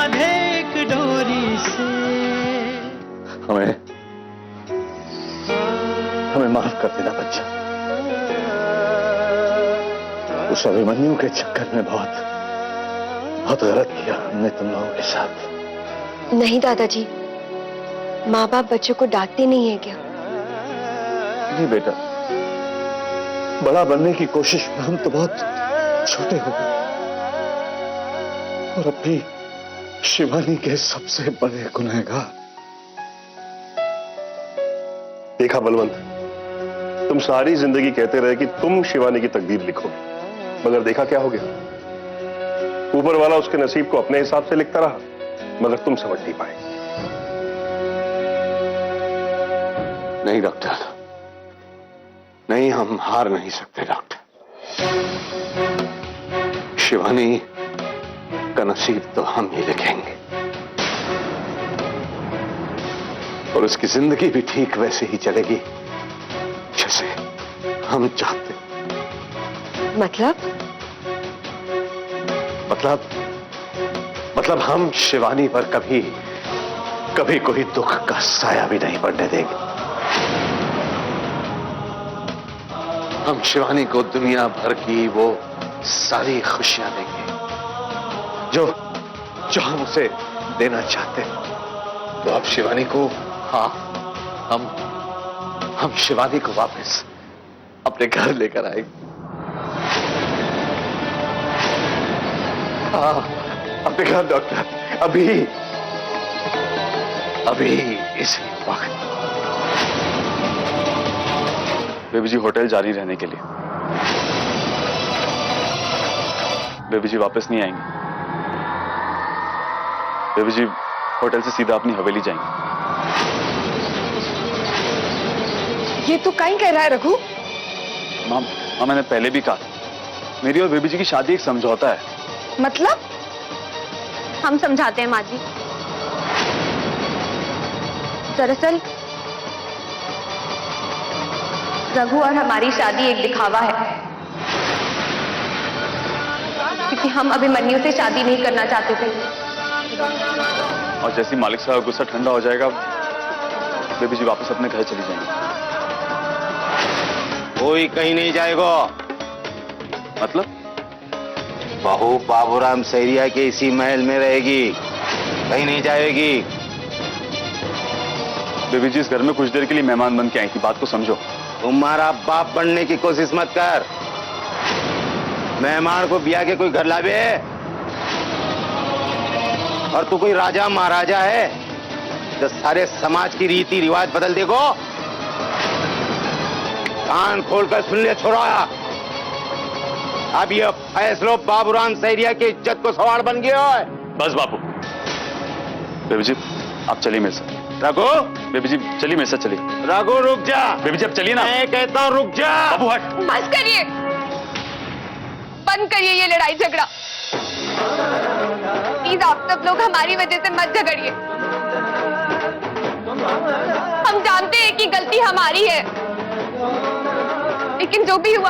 बंधे एक डोरी से। हमें माफ कर देना बच्चा। उस अभिमन्यु के चक्कर में बहुत गलत किया हमने तुम लोगों के साथ। नहीं दादाजी, माँ बाप बच्चों को डांटते नहीं है क्या? नहीं बेटा, बड़ा बनने की कोशिश में हम तो बहुत छोटे हो गए और अब भी शिवानी के सबसे बड़े गुनहगार। देखा बलवंत, तुम सारी जिंदगी कहते रहे कि तुम शिवानी की तकदीर लिखोगे, मगर देखा क्या हो गया? ऊपर वाला उसके नसीब को अपने हिसाब से लिखता रहा, मगर तुम समझ नहीं पाए। नहीं डॉक्टर, नहीं, हम हार नहीं सकते डॉक्टर। शिवानी का नसीब तो हम ही लिखेंगे और उसकी जिंदगी भी ठीक वैसे ही चलेगी जैसे हम चाहते। मतलब हम शिवानी पर कभी कोई दुख का साया भी नहीं पड़ने देंगे। हम शिवानी को दुनिया भर की वो सारी खुशियां देंगे जो हम उसे देना चाहते हैं। तो अब शिवानी को, हाँ, हम शिवानी को वापस अपने घर लेकर आएंगे। हाँ, अपने घर डॉक्टर, अभी इसी वक्त। बेबी जी होटल जारी रहने के लिए। बेबी जी वापस नहीं आएंगे। बेबी जी होटल से सीधा अपनी हवेली जाएंगे। ये तो कहीं कह रहा है रघु। मां, मैंने पहले भी कहा, मेरी और बेबी जी की शादी एक समझौता है। मतलब? हम समझाते हैं माँ जी। दरअसल रघु और हमारी शादी एक दिखावा है, क्योंकि हम अभिमन्यु से शादी नहीं करना चाहते थे। और जैसे मालिक साहब गुस्सा ठंडा हो जाएगा, बेबी जी वापस अपने घर चली जाएंगे। कोई कहीं नहीं जाएगा। मतलब? बहू बाबूराम सैरिया के इसी महल में रहेगी, कहीं नहीं जाएगी। बेबी जी इस घर में कुछ देर के लिए मेहमान बन के आई थी, बात को समझो। तुम्हारा बाप बनने की कोशिश मत कर। मेहमान को बिया के कोई घर लावे, और तू कोई राजा महाराजा है जो सारे समाज की रीति रिवाज बदल देगो? कान खोलकर सुन ले छोरा, अब यह फैसलो बाबूराम सैरिया की इज्जत को सवाल बन गया है। बस बापू। बेबी जी आप चलिए मेरे साथ। रघु, बेबी जी चलिए मेरे साथ, चलिए। रघु रुक जा। बेबी जी अब चलिए ना। मैं कहता हूं रुक जा। बापू हट। बस करिए, बंद करिए ये लड़ाई झगड़ा। प्लीज आप सब लोग हमारी वजह से मत झगड़िए। हम जानते हैं कि गलती हमारी है, लेकिन जो भी हुआ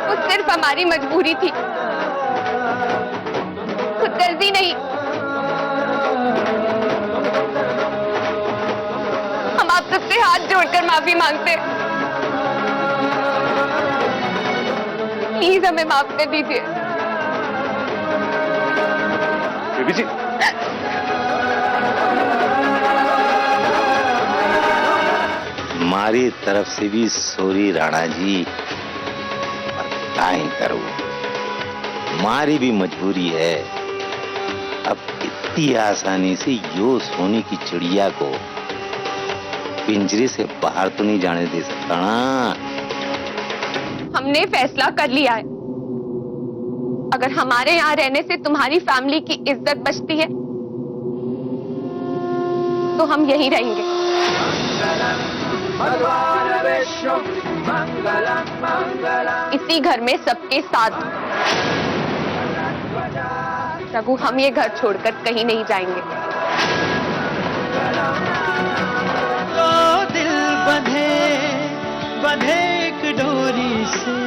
वो सिर्फ हमारी मजबूरी थी, खुदगर्जी नहीं। हम आप सबसे हाथ जोड़कर माफी मांगते हैं। प्लीज हमें माफ कर दीजिए। बेबी जी हमारी तरफ से भी सॉरी राणा जी, नहीं करो, हमारी भी मजबूरी है। अब इतनी आसानी से यो सोने की चिड़िया को पिंजरे से बाहर तो नहीं जाने दे सकता ना। हमने फैसला कर लिया है, अगर हमारे यहाँ रहने से तुम्हारी फैमिली की इज्जत बचती है तो हम यहीं रहेंगे। इसी घर में सबके साथ। रघु, हम ये घर छोड़कर कहीं नहीं जाएंगे। तो दिल बंधे एक डोरी से।